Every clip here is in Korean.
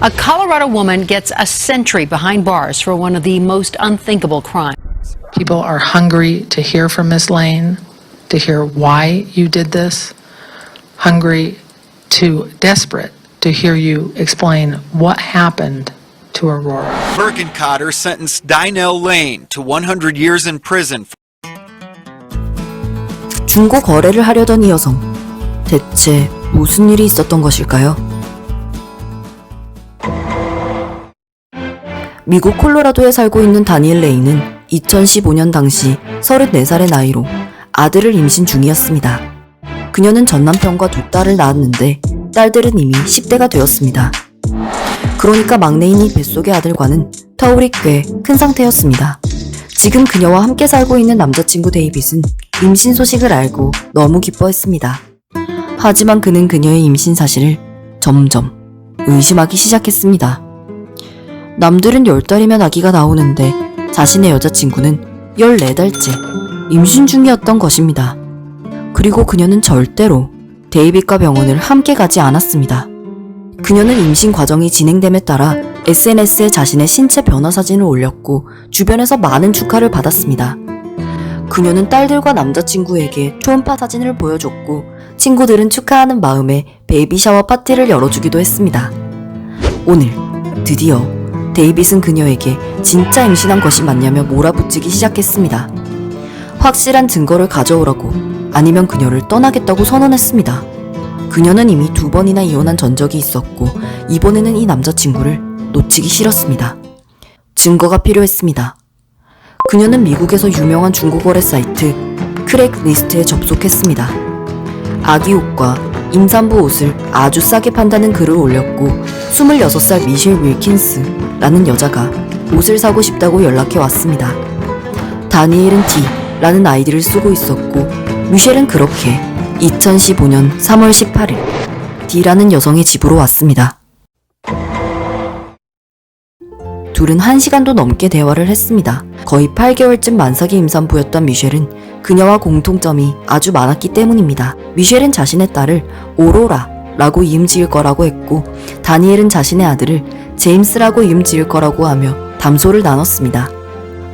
A Colorado woman gets a century behind bars for one of the most unthinkable crimes. People are hungry to hear from Ms. Lane, to hear why you did this, desperate to hear you explain what happened to Aurora. Burke and Cotter sentenced Dynell Lane to 100 years in prison. 중고 거래를 하려던 이 여성, 대체 무슨 일이 있었던 것일까요? 미국 콜로라도에 살고 있는 다니엘 레이는 2015년 당시 34살의 나이로 아들을 임신 중이었습니다. 그녀는 전 남편과 두 딸을 낳았는데 딸들은 이미 10대가 되었습니다. 그러니까 막내인 이 뱃속의 아들과는 터울이 꽤 큰 상태였습니다. 지금 그녀와 함께 살고 있는 남자친구 데이빗은 임신 소식을 알고 너무 기뻐했습니다. 하지만 그는 그녀의 임신 사실을 점점 의심하기 시작했습니다. 남들은 10달이면 아기가 나오는데 자신의 여자친구는 14달째 임신 중이었던 것입니다. 그리고 그녀는 절대로 데이빗과 병원을 함께 가지 않았습니다. 그녀는 임신 과정이 진행됨에 따라 SNS에 자신의 신체 변화 사진을 올렸고 주변에서 많은 축하를 받았습니다. 그녀는 딸들과 남자친구에게 초음파 사진을 보여줬고 친구들은 축하하는 마음에 베이비 샤워 파티를 열어주기도 했습니다. 오늘 드디어 데이빗은 그녀에게 진짜 임신한 것이 맞냐며 몰아붙이기 시작했습니다. 확실한 증거를 가져오라고 아니면 그녀를 떠나겠다고 선언했습니다. 그녀는 이미 2번이나 이혼한 전적이 있었고 이번에는 이 남자친구를 놓치기 싫었습니다. 증거가 필요했습니다. 그녀는 미국에서 유명한 중고거래 사이트 크랙리스트에 접속했습니다. 아기 옷과 임산부 옷을 아주 싸게 판다는 글을 올렸고 26살 미셸 윌킨스라는 여자가 옷을 사고 싶다고 연락해 왔습니다. 다니엘은 D라는 아이디를 쓰고 있었고 미셸은 그렇게 2015년 3월 18일 D라는 여성의 집으로 왔습니다. 둘은 1시간도 넘게 대화를 했습니다. 거의 8개월쯤 만삭이 임산부였던 미셸은 그녀와 공통점이 아주 많았기 때문입니다. 미셸은 자신의 딸을 오로라라고 이름 지을 거라고 했고 다니엘은 자신의 아들을 제임스라고 이름 지을 거라고 하며 담소를 나눴습니다.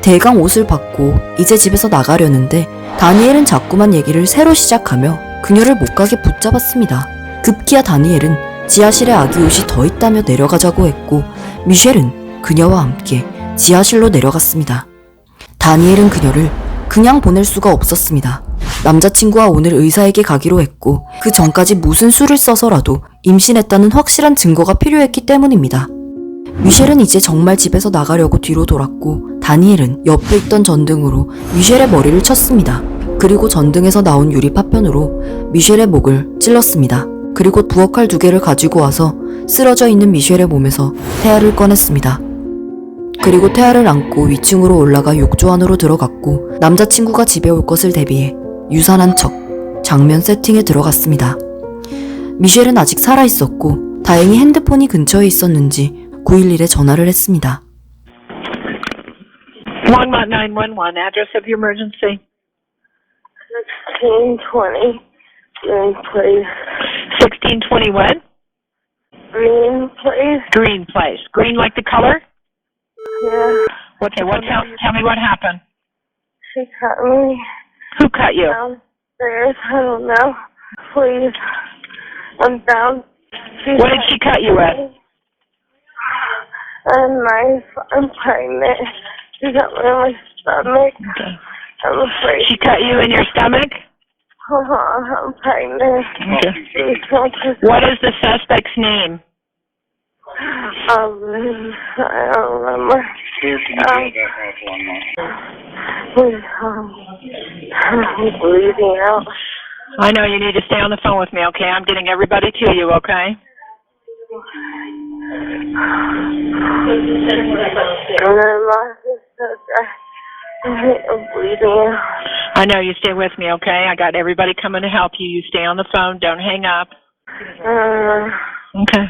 대강 옷을 받고 이제 집에서 나가려는데 다니엘은 자꾸만 얘기를 새로 시작하며 그녀를 못 가게 붙잡았습니다. 급기야 다니엘은 지하실에 아기 옷이 더 있다며 내려가자고 했고 미셸은 그녀와 함께 지하실로 내려갔습니다. 다니엘은 그녀를 그냥 보낼 수가 없었습니다. 남자친구와 오늘 의사에게 가기로 했고 그 전까지 무슨 수를 써서라도 임신했다는 확실한 증거가 필요했기 때문입니다. 미셸은 이제 정말 집에서 나가려고 뒤로 돌았고 다니엘은 옆에 있던 전등으로 미셸의 머리를 쳤습니다. 그리고 전등에서 나온 유리 파편으로 미셸의 목을 찔렀습니다. 그리고 부엌칼 2개를 가지고 와서 쓰러져 있는 미셸의 몸에서 태아를 꺼냈습니다. 그리고 태아를 안고 위층으로 올라가 욕조 안으로 들어갔고 남자친구가 집에 올 것을 대비해 유산한 척 장면 세팅에 들어갔습니다. 미셸은 아직 살아있었고 다행히 핸드폰이 근처에 있었는지 911에 전화를 했습니다. 911, address of your emergency. 1620 Green, please. 1620 what? Green, please. Green place. Green like the color? Yeah. Okay, tell me what happened. She cut me Who cut you? downstairs. I don't know. Please. I'm down. What did she cut you with? A knife. I'm pregnant. She got me in my stomach. Okay. I'm afraid. She cut you in your stomach? I'm pregnant. Okay. Please don't just... What is the suspect's name? I don't remember. Please, I'm bleeding out. I know you need to stay on the phone with me, okay? I'm getting everybody to you, okay? And then my sister, I'm bleeding out. I know, you stay with me, okay? I got everybody coming to help you. You stay on the phone. Don't hang up. Okay.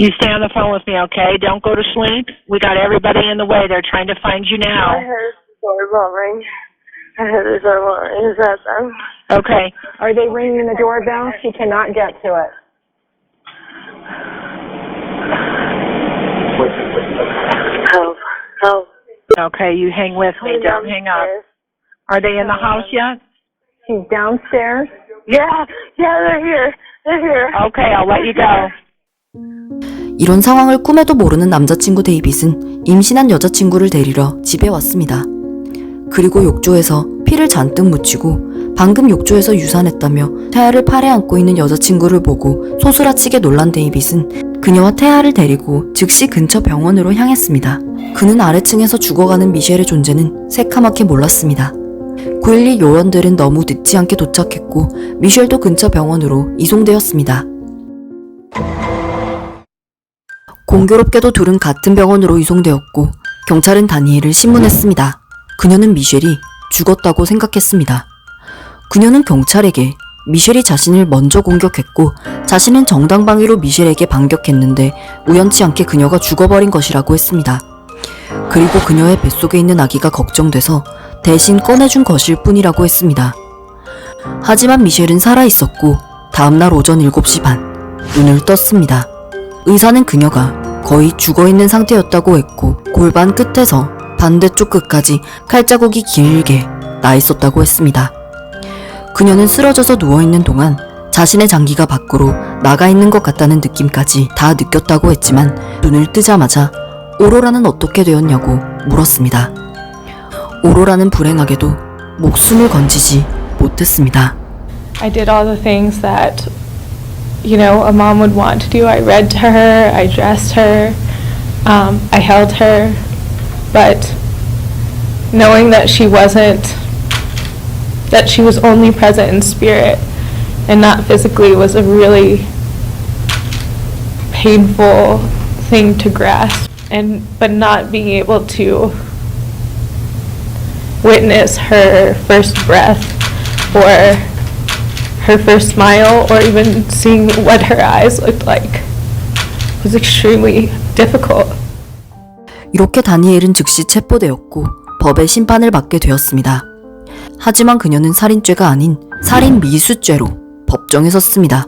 You stay on the phone with me, okay? Don't go to sleep. We got everybody in the way. They're trying to find you now. I heard the doorbell ring. I heard the doorbell ring. Is that them? Okay. Are they ringing the doorbell? She cannot get to it. Okay, you hang with me. Don't hang up. Are they in the house yet? She's downstairs. Yeah, they're here. They're here. Okay, I'll let you go. 이런 상황을 꿈에도 모르는 남자친구 데이빗은 임신한 여자친구를 데리러 집에 왔습니다. 그리고 욕조에서 피를 잔뜩 묻히고 방금 욕조에서 유산했다며 태아를 팔에 안고 있는 여자친구를 보고 소스라치게 놀란 데이빗은 그녀와 태아를 데리고 즉시 근처 병원으로 향했습니다. 그는 아래층에서 죽어가는 미셸의 존재는 새카맣게 몰랐습니다. 911 요원들은 너무 늦지 않게 도착했고 미셸도 근처 병원으로 이송되었습니다. 공교롭게도 둘은 같은 병원으로 이송되었고 경찰은 다니엘을 신문했습니다. 그녀는 미셸이 죽었다고 생각했습니다. 그녀는 경찰에게 미셸이 자신을 먼저 공격했고 자신은 정당방위로 미셸에게 반격했는데 우연치 않게 그녀가 죽어버린 것이라고 했습니다. 그리고 그녀의 뱃속에 있는 아기가 걱정돼서 대신 꺼내준 것일 뿐이라고 했습니다. 하지만 미셸은 살아있었고 다음날 오전 7시 반 눈을 떴습니다. 의사는 그녀가 거의 죽어있는 상태였다고 했고 골반 끝에서 반대쪽 끝까지 칼자국이 길게 나 있었다고 했습니다. 그녀는 쓰러져서 누워있는 동안 자신의 장기가 밖으로 나가 있는 것 같다는 느낌까지 다 느꼈다고 했지만 눈을 뜨자마자 오로라는 어떻게 되었냐고 물었습니다. 오로라는 불행하게도 목숨을 건지지 못했습니다. I did all the things that, a mom would want to do. I read to her, I dressed her, I held her, but knowing that she was only present in spirit and not physically was a really painful thing to grasp. But not being able to witness her first breath or her first smile or even seeing what her eyes looked like was extremely difficult. 이렇게 다니엘은 즉시 체포되었고 법의 심판을 받게 되었습니다. 하지만 그녀는 살인죄가 아닌 살인 미수죄로 법정에 섰습니다.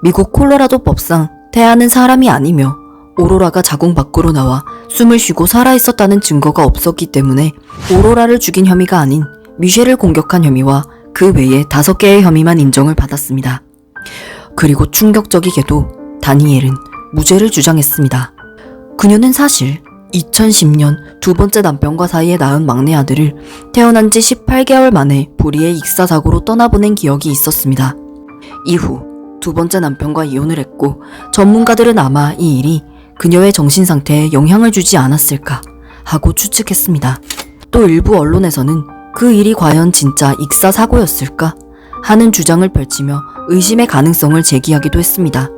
미국 콜로라도 법상 태아는 사람이 아니며 오로라가 자궁 밖으로 나와 숨을 쉬고 살아있었다는 증거가 없었기 때문에 오로라를 죽인 혐의가 아닌 미셸을 공격한 혐의와 그 외에 5개의 혐의만 인정을 받았습니다. 그리고 충격적이게도 다니엘은 무죄를 주장했습니다. 그녀는 사실 2010년 두 번째 남편과 사이에 낳은 막내 아들을 태어난 지 18개월 만에 불의의 익사사고로 떠나보낸 기억이 있었습니다. 이후 두 번째 남편과 이혼을 했고 전문가들은 아마 이 일이 그녀의 정신상태에 영향을 주지 않았을까 하고 추측했습니다. 또 일부 언론에서는 그 일이 과연 진짜 익사사고였을까 하는 주장을 펼치며 의심의 가능성을 제기하기도 했습니다.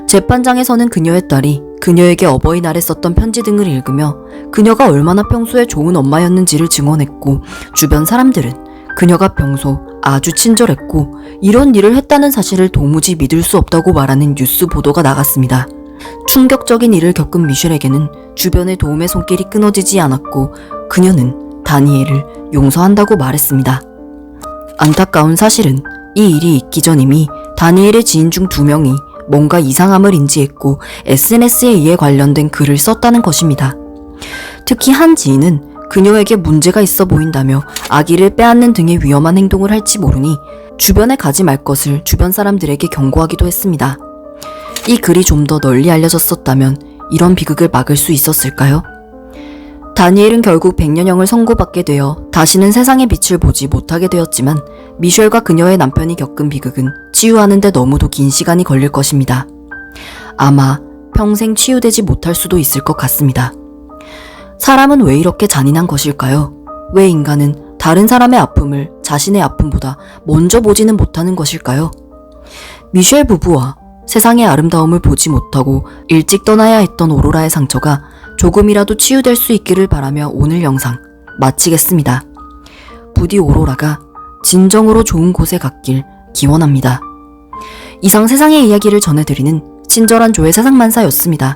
재판장에서는 그녀의 딸이 그녀에게 어버이날에 썼던 편지 등을 읽으며 그녀가 얼마나 평소에 좋은 엄마였는지를 증언했고 주변 사람들은 그녀가 평소 아주 친절했고 이런 일을 했다는 사실을 도무지 믿을 수 없다고 말하는 뉴스 보도가 나갔습니다. 충격적인 일을 겪은 미셸에게는 주변의 도움의 손길이 끊어지지 않았고 그녀는 다니엘을 용서한다고 말했습니다. 안타까운 사실은 이 일이 있기 전 이미 다니엘의 지인 중 2명이 뭔가 이상함을 인지했고 SNS에 이에 관련된 글을 썼다는 것입니다. 특히 한 지인은 그녀에게 문제가 있어 보인다며 아기를 빼앗는 등의 위험한 행동을 할지 모르니 주변에 가지 말 것을 주변 사람들에게 경고하기도 했습니다. 이 글이 좀 더 널리 알려졌었다면 이런 비극을 막을 수 있었을까요? 다니엘은 결국 100년형을 선고받게 되어 다시는 세상의 빛을 보지 못하게 되었지만 미셸과 그녀의 남편이 겪은 비극은 치유하는데 너무도 긴 시간이 걸릴 것입니다. 아마 평생 치유되지 못할 수도 있을 것 같습니다. 사람은 왜 이렇게 잔인한 것일까요? 왜 인간은 다른 사람의 아픔을 자신의 아픔보다 먼저 보지는 못하는 것일까요? 미셸 부부와 세상의 아름다움을 보지 못하고 일찍 떠나야 했던 오로라의 상처가 조금이라도 치유될 수 있기를 바라며 오늘 영상 마치겠습니다. 부디 오로라가 진정으로 좋은 곳에 갔길 기원합니다. 이상 세상의 이야기를 전해드리는 친절한 조의 세상만사였습니다.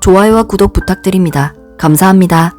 좋아요와 구독 부탁드립니다. 감사합니다.